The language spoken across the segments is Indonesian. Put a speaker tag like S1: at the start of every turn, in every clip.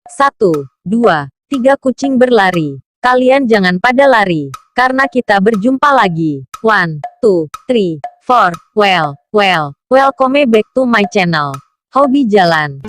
S1: 1, 2, 3 kucing berlari. Kalian jangan pada lari, karena kita berjumpa lagi. 1, 2, 3, 4. Welcome back to my channel. Hoby Jalan.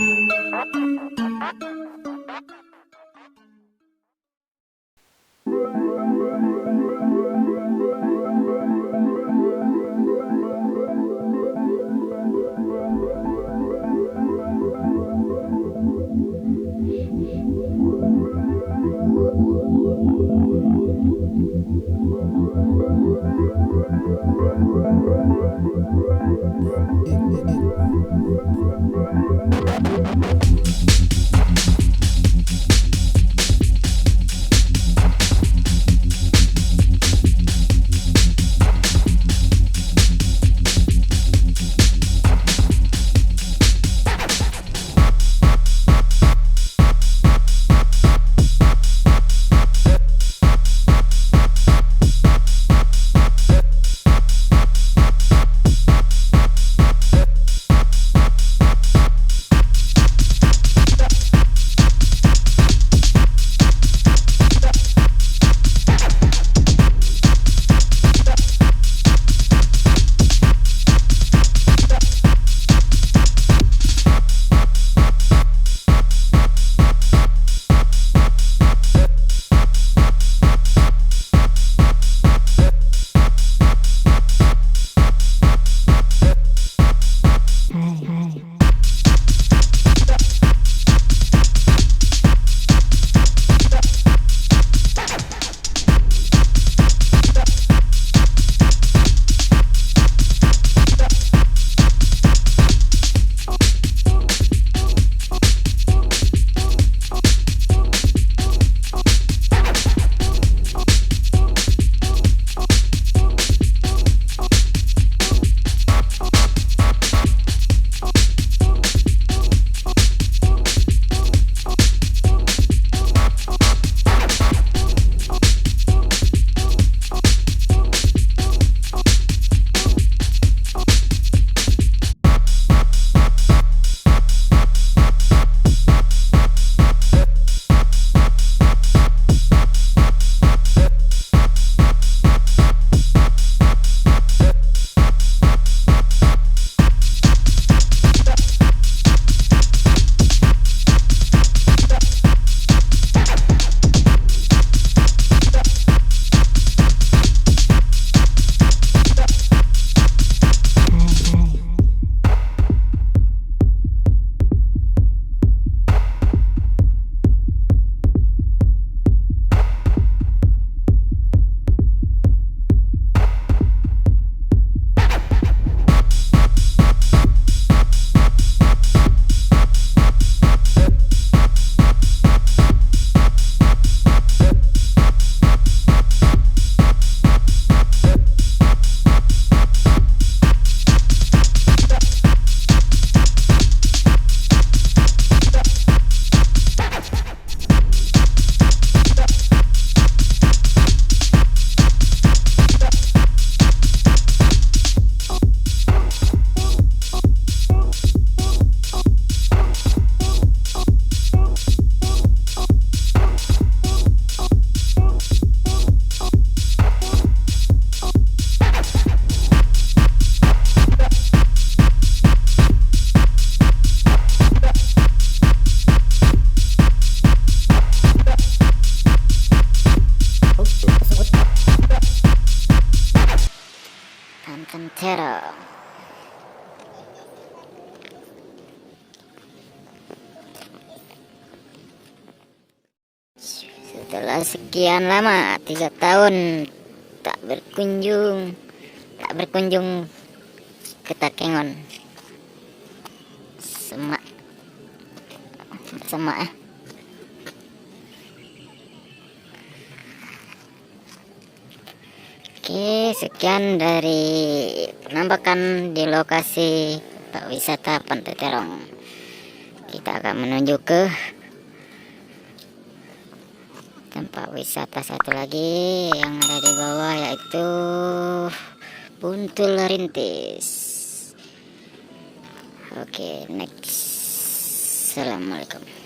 S2: Pantan Terong. Setelah sekian lama 3 tahun tak berkunjung ke Takengon bersama Oke, sekian dari penampakan di lokasi wisata Pantan Terong. Kita akan menuju ke tempat wisata satu lagi yang ada di bawah, yaitu Buntul Rintis. Oke, next. Assalamualaikum.